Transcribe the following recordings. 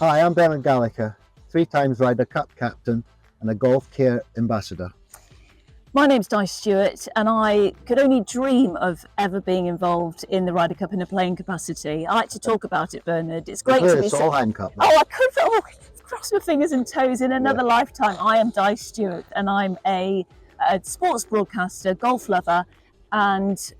Hi, I'm Bernard Gallacher, 3 times Ryder Cup captain and a golf care ambassador. My name's Di Stewart, and I could only dream of ever being involved in the Ryder Cup in a playing capacity. I like to talk about it, Bernard. It's great to be. Solheim Cup. Oh, I could cross my fingers and toes in another lifetime. I am Di Stewart, and I'm a sports broadcaster, golf lover, and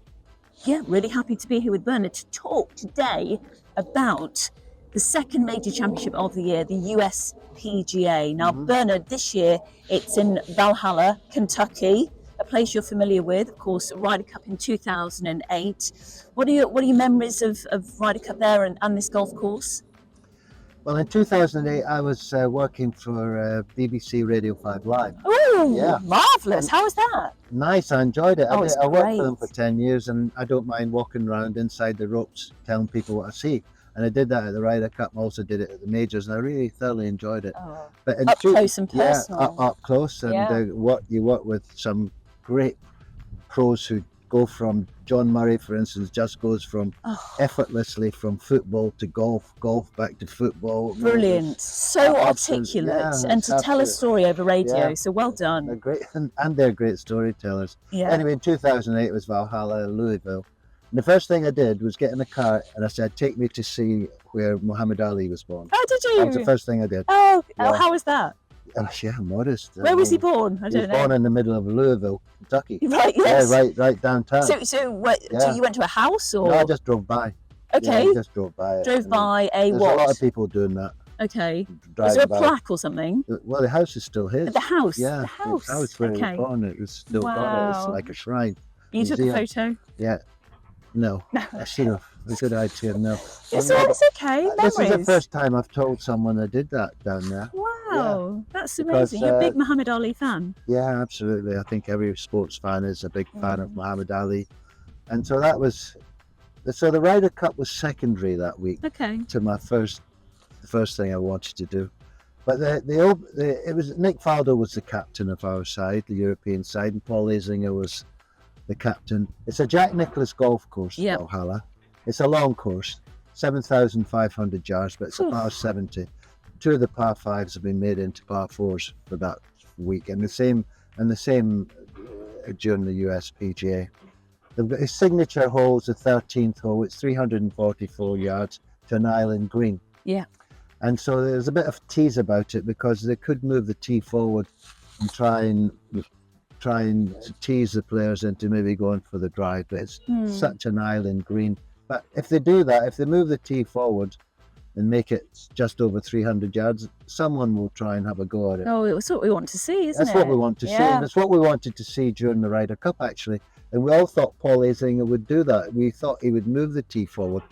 really happy to be here with Bernard to talk today about the second major championship of the year, the USPGA. Now, Bernard, this year it's in Valhalla, Kentucky, a place you're familiar with, of course, Ryder Cup in 2008. What are your memories of Ryder Cup there and this golf course? Well, in 2008, I was working for BBC Radio 5 Live. Oh, yeah, marvellous. How was that? Nice, I enjoyed it. I worked for them great. for 10 years and I don't mind walking around inside the ropes telling people what I see. And I did that at the Ryder Cup. I also did it at the majors, and I really thoroughly enjoyed it. Oh, but up close and personal. Yeah, up close, and you work with some great pros who go from John Murray, for instance, just goes from effortlessly from football to golf back to football. Brilliant, so articulate, and to tell a story over radio. Yeah. So well done. They're great, and they're great storytellers. Yeah. Anyway, in 2008 it was Valhalla, Louisville. And the first thing I did was get in a car and I said, take me to see where Muhammad Ali was born. Oh, did you? That was the first thing I did. Oh, Yeah. how was that? Yeah, modest. Where was he born? I He don't was know. born in the middle of Louisville, Kentucky. Right, yes. Yeah, right downtown. So you went to a house, or? No, I just drove by. Okay. Yeah, I just drove by it. Drove by a There's what? a lot of people doing that. Okay. Is driving there a by. plaque or something? Well, the house is still his. The house? Yeah, The house. The house where he Okay. was born, it was still got it. It's Wow. like a shrine. You took a museum. photo? Yeah. No, I should have. It's a good idea. No. It's okay. This is the Memories. first time I've told someone I did that down there. Wow, that's Because, amazing. You're a big Muhammad Ali fan. Yeah, absolutely. I think every sports fan is a big fan of Muhammad Ali. And so the Ryder Cup was secondary that week Okay. to the first thing I wanted to do. But it was Nick Faldo was the captain of our side, the European side, and Paul Azinger was the captain. It's a Jack Nicklaus golf course, Valhalla. It's a long course, 7,500 yards, but it's a par 70. 2 of the par 5s have been made into par 4s for that week, and the same during the USPGA. His signature hole is the 13th hole. It's 344 yards to an island green. Yeah. And so there's a bit of tease about it because they could move the tee forward and try and tease the players into maybe going for the drive. But it's such an island green. But if they do that, if they move the tee forward and make it just over 300 yards, someone will try and have a go at it. Oh, it's what we want to see, isn't it? That's what we want to see. And it's what we wanted to see during the Ryder Cup, actually. And we all thought Paul Azinger would do that. We thought he would move the tee forward.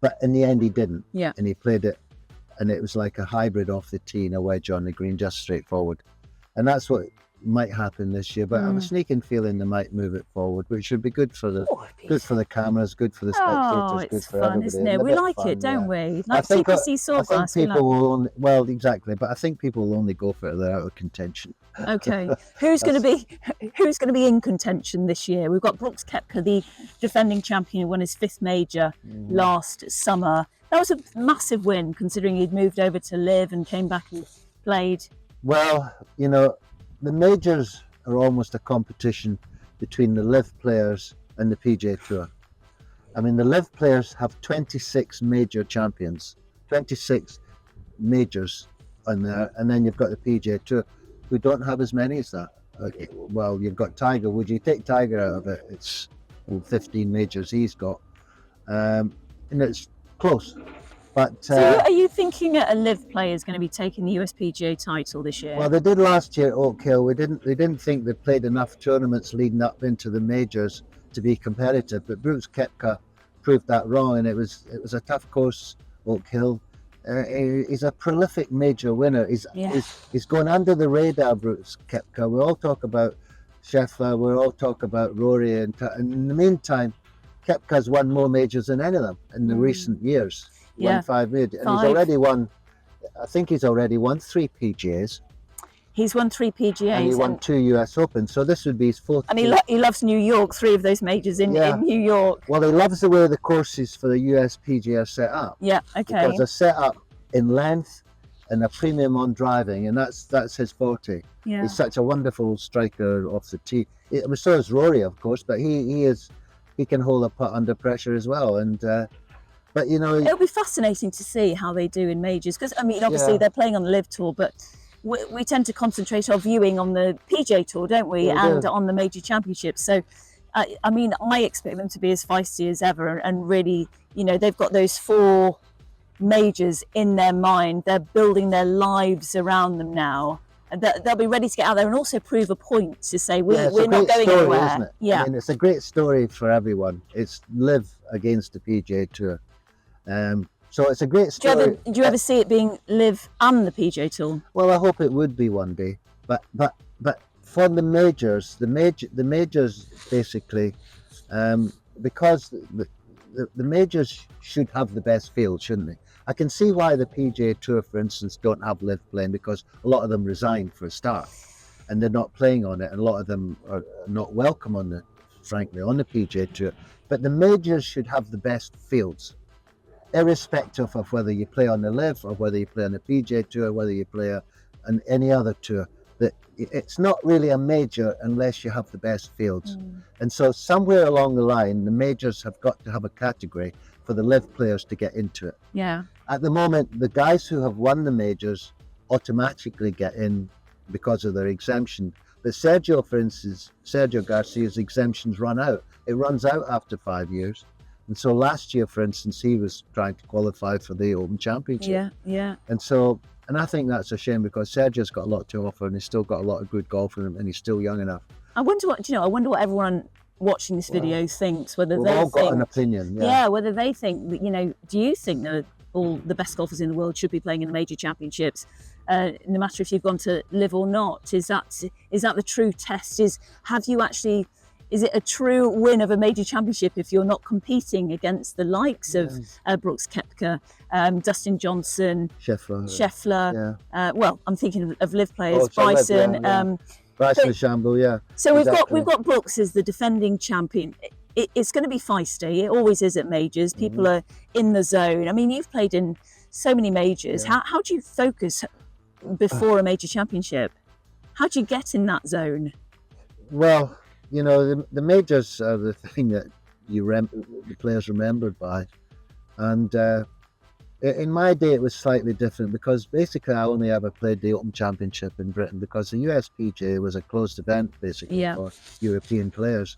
But in the end, he didn't. Yeah. And he played it, and it was like a hybrid off the tee and a wedge on the green, just straightforward. And that's what might happen this year. But I have a sneaking feeling they might move it forward, which should be good for the cameras, good for the spectators, Oh, good it's for fun, everybody. isn't it? And a We bit like fun, it, don't we? I Like think CPC Sawgrass. We like. will only, well, exactly. But I think people will only go for it. They're out of contention. Okay, who's going to be in contention this year? We've got Brooks Koepka, the defending champion, who won his 5th major last summer. That was a massive win, considering he'd moved over to live and came back and played. Well, the majors are almost a competition between the live players and the PGA Tour. I mean, the live players have 26 major champions, 26 majors on there, and then you've got the PGA Tour, who don't have as many as that. Well, you've got Tiger. Would you take Tiger out of it? It's 15 majors he's got, and it's close. But So are you thinking a live player is going to be taking the USPGA title this year? well, they did last year at Oak Hill. They didn't think they played enough tournaments leading up into the majors to be competitive. But Brooks Koepka proved that wrong, and it was a tough course, Oak Hill. He's a prolific major winner. He's going under the radar, Brooks Koepka. We all talk about Scheffler, we all talk about Rory, and in the meantime, Koepka's won more majors than any of them in the recent years. Won 5 majors, and he's already won. I think he's already won 3 PGAs. He's won 3 PGAs. And he won 2 US Opens, so this would be his 4th. And he loves New York, 3 of those majors in New York. Well, he loves the way the courses for the USPGA are set up. Yeah, okay. Because they're set up in length and a premium on driving, and that's his forte. Yeah. He's such a wonderful striker off the tee. So is Rory, of course, but he can hold a putt under pressure as well. And but you know, it'll be fascinating to see how they do in majors, because I mean, obviously Yeah. they're playing on the Live Tour, but we tend to concentrate our viewing on the PGA Tour, don't we, Yeah, we and do. on the major championships. So I mean, I expect them to be as feisty as ever, and really, you know, they've got those 4 majors in their mind. They're building their lives around them now, and they'll be ready to get out there and also prove a point to say Yeah, it's we're a not great going story, anywhere. isn't it? Yeah. I mean, it's a great story for everyone. It's Live against the PGA Tour. So it's a great Do you story. ever see it being Live and the PGA Tour? Well, I hope it would be one day, but for the majors, the majors basically, because the majors should have the best field, shouldn't they? I can see why the PGA Tour, for instance, don't have Live playing, because a lot of them resigned for a start, and they're not playing on it, and a lot of them are not welcome on the PGA Tour. But the majors should have the best fields, irrespective of whether you play on the Live or whether you play on the PGA Tour, whether you play on any other tour. That it's not really a major unless you have the best fields. And so somewhere along the line, the majors have got to have a category for the Live players to get into it. Yeah. At the moment, the guys who have won the majors automatically get in because of their exemption. But Sergio, for instance, Sergio Garcia's exemptions run out. It runs out after 5 years. And so last year, for instance, he was trying to qualify for the Open Championship. Yeah, yeah. And I think that's a shame, because Sergio's got a lot to offer, and he's still got a lot of good golf in him, and he's still young enough. I wonder what everyone watching this video thinks, whether We've they all think, got an opinion. yeah, whether they think that, you know, do you think that all the best golfers in the world should be playing in the major championships, no matter if you've gone to Live or not? Is that the true test? Is it a true win of a major championship if you're not competing against the likes of Brooks Koepka, Dustin Johnson, Scheffler? Yeah. Well, I'm thinking of Live players, Oh, so Live, Bryson. yeah. Bryson DeChambeau, yeah. So exactly. we've got Brooks as the defending champion. It's going to be feisty. It always is at majors. People are in the zone. I mean, you've played in so many majors. Yeah. How do you focus before a major championship? How do you get in that zone? Well, you know, the majors are the thing that the players remembered by. And in my day, it was slightly different, because basically I only ever played the Open Championship in Britain, because the USPGA was a closed event, basically, for European players.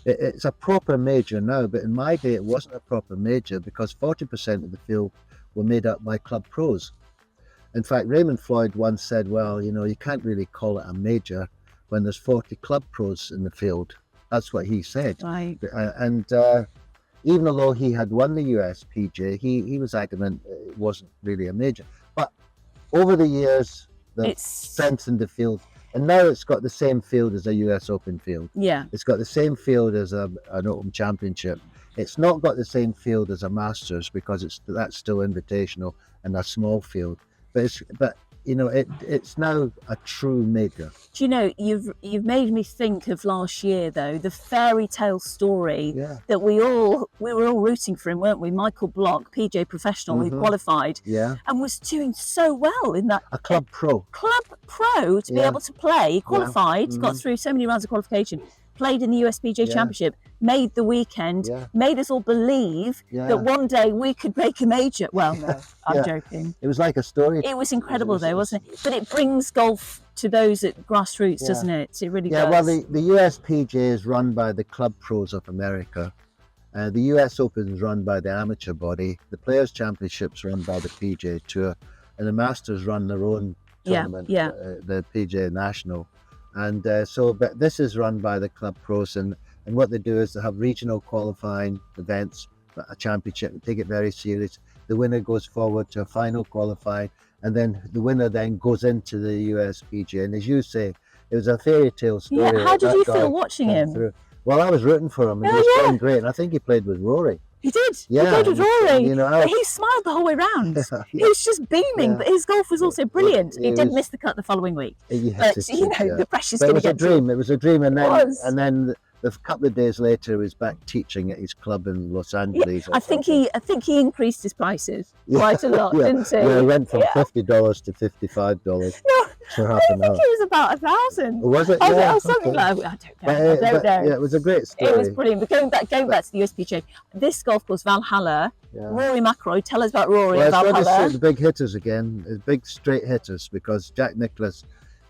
It's a proper major now, but in my day, it wasn't a proper major, because 40% of the field were made up by club pros. In fact, Raymond Floyd once said, well, you know, you can't really call it a major when there's 40 club pros in the field. That's what he said. Right. And even although he had won the USPGA, he was adamant it wasn't really a major. But over the years, they've strengthened the field. And now it's got the same field as a US Open field. Yeah. It's got the same field as an Open Championship. It's not got the same field as a Masters, because that's still invitational and a small field. But you know, it's now a true major. Do you know, you've made me think of last year, though, the fairy tale story that we were all rooting for him, weren't we? Michael Block, PGA professional, who qualified and was doing so well in that. A club pro. Club pro to be able to play. He qualified, got through so many rounds of qualification, played in the USPGA Championship, made the weekend, made us all believe that one day we could make a major. Well, no, I'm joking. It was like a story. It was incredible, though, wasn't it? But it brings golf to those at grassroots, doesn't it? It really does. Yeah, well, the USPGA is run by the club pros of America. The US Open is run by the amateur body. The Players' Championships run by the PGA Tour. And the Masters run their own tournament, the PGA National. And but this is run by the club pros, and what they do is they have regional qualifying events, a championship, they take it very serious. The winner goes forward to a final qualifying, and then the winner then goes into the USPGA. And as you say, it was a fairy tale story. Yeah, how did you feel watching him? Well, I was rooting for him, and he was playing great, and I think he played with Rory. He did. Yeah, he played with Rory. You know, but he smiled the whole way round. He was just beaming, but his golf was also brilliant. He did miss the cut the following week. Yes, but, you know, the pressure's but going to get It was a dream, and then a couple of days later, he was back teaching at his club in Los Angeles. I think he increased his prices quite a lot, didn't he? Yeah, it went from $50 to $55 for half an I hour. think it was about 1,000. Was it? Yeah, Yeah, something okay. like that. I don't know. Yeah, it was a great story. It was brilliant. But going back to the USPGA, this golf course, Valhalla, Yeah. Rory McIlroy. Tell us about Rory Well, and it's good to Valhalla. see the big hitters again, the big straight hitters, because Jack Nicklaus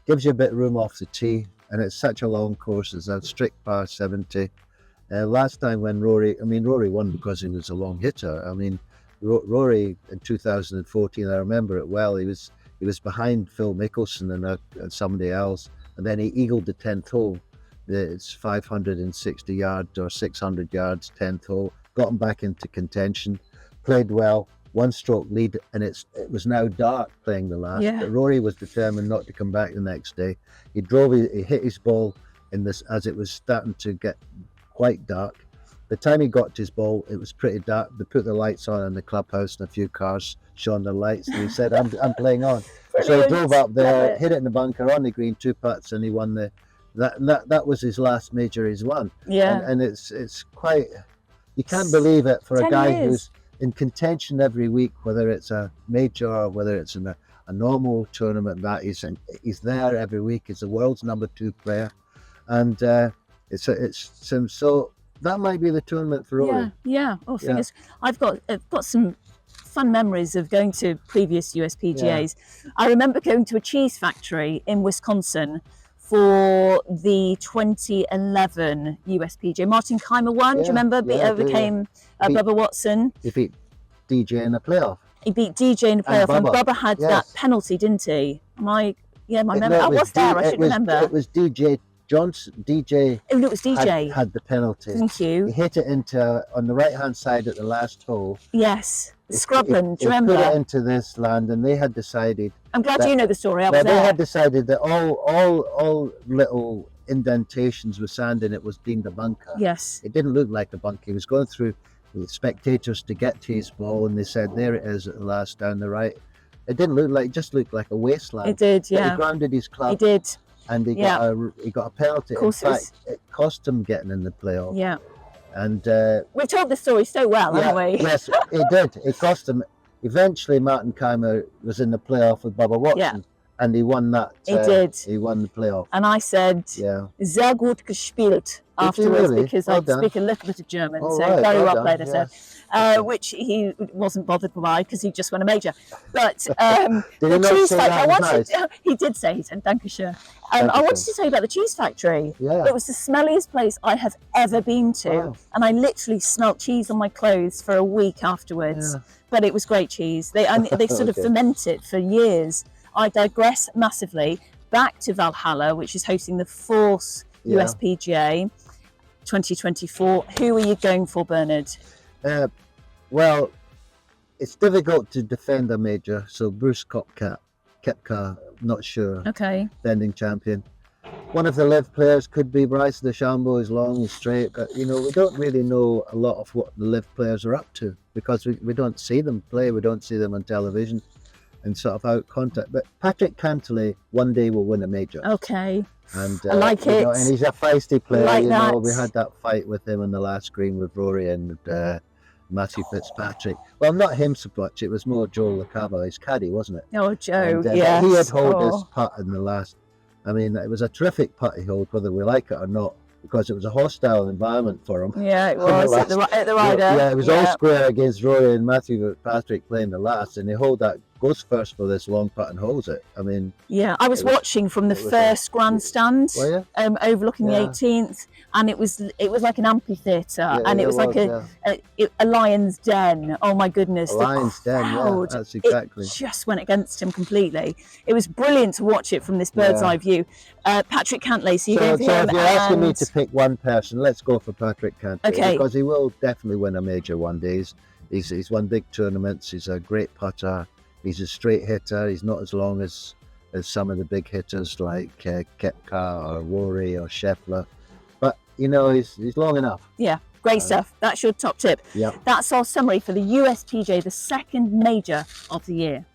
gives you a bit of room off the tee, and it's such a long course. It's a strict par 70. Last time when Rory won because he was a long hitter. I mean, Rory in 2014, I remember it well. He was behind Phil Mickelson and somebody else, and then he eagled the 10th hole. It's 560 yards or 600 yards, 10th hole. Got him back into contention, played well, 1-stroke lead, and it was now dark playing the last. Yeah. But Rory was determined not to come back the next day. He hit his ball in this as it was starting to get quite dark. By the time he got to his ball, it was pretty dark. They put the lights on in the clubhouse, and a few cars shone their lights. And he said, "I'm playing on." So he drove up there, hit it in the bunker on the green, 2 putts, and he won that was his last major he's won. Yeah. And it's quite, you can't believe it for a 10 guy years. who's in contention every week, whether it's a major or whether it's in a normal tournament. That he's there every week. He's the world's #2 player, and so that might be the tournament for Rory. Yeah. Oh, fingers. I've got some fun memories of going to previous USPGAs. I remember going to a cheese factory in Wisconsin for the 2011 USPGA. Martin Keimer won. Do you remember? Overcame Bubba Watson. He beat DJ in the playoff. He beat DJ in the playoff, and Bubba had that penalty, didn't he? My memory. I was there. I should remember. It was DJ Johnson. DJ. Oh, no, it was DJ. Had the penalty. Thank you. He hit it on the right hand side at the last hole. Yes, Scrubland. Do you He remember? put it into this land, and they had decided. I'm glad you know the story. I was They there. had decided that all little indentations with sand in it was deemed a bunker. Yes. It didn't look like a bunker. He was going through with spectators to get to his ball, and they said, "There it is at the last down the right." It didn't look like, it just looked like a wasteland. It did, But yeah. he grounded his club. He did. And he got a penalty. Of course, in fact, it cost him getting in the playoff. Yeah. And we've told this story so well, haven't we? Yes, it did. It cost him. Eventually, Martin Keimer was in the playoff with Bubba Watson, and he won that. He did. He won the playoff. And I said, "Sehr gut gespielt" afterwards, really? because Well I done. speak a little bit of German, Oh, so right, very well done, played, I said. Which he wasn't bothered by because he just won a major. But Did the he not cheese say factory, that was nice? he did say, he said, "Dankeschön." I wanted to tell you about the cheese factory. Yeah. It was the smelliest place I have ever been to. Wow. And I literally smelt cheese on my clothes for a week afterwards. Yeah. But it was great cheese. They sort of Okay. ferment it for years. I digress massively. Back to Valhalla, which is hosting the 4th USPGA 2024. Who are you going for, Bernard? Well, it's difficult to defend a major, so Bruce Koepka, not sure. Okay. Defending champion. One of the live players could be Bryce DeChambeau, is long and straight. But, we don't really know a lot of what the live players are up to because we don't see them play. We don't see them on television and sort of out contact. But Patrick Cantlay one day will win a major. Okay. And I like it. And he's a feisty player. Like that. We had that fight with him on the last green with Rory and Matthew Fitzpatrick. Well, not him so much. It was more Joe LaCava, his caddy, wasn't it? Oh, Joe, And, yes. He had hold Oh. his putt in the last. I mean, it was a terrific putt he held, whether we like it or not, because it was a hostile environment for him. Yeah, it was at the Ryder. Yeah, it was all square against Rory and Matthew Fitzpatrick playing the last, and they hold that, goes first for this long putt and holds it. I mean, yeah, I was watching from the first grandstand, Were you? overlooking the Yeah. 18th, and it was like an amphitheatre, and it was like yeah. a lion's den. Oh my goodness, A lion's the den, yeah, crowd, that's exactly. It just went against him completely. It was brilliant to watch it from this bird's eye view. Patrick Cantlay, so you're going for So him, if you're asking me and- to pick one person, let's go for Patrick Cantlay. Okay. Because he will definitely win a major one day. He's won big tournaments. He's a great putter. He's a straight hitter. He's not as long as some of the big hitters like Koepka or Rory or Scheffler. But, he's long enough. Yeah, great stuff. That's your top tip. Yeah. That's our summary for the USPGA, the second major of the year.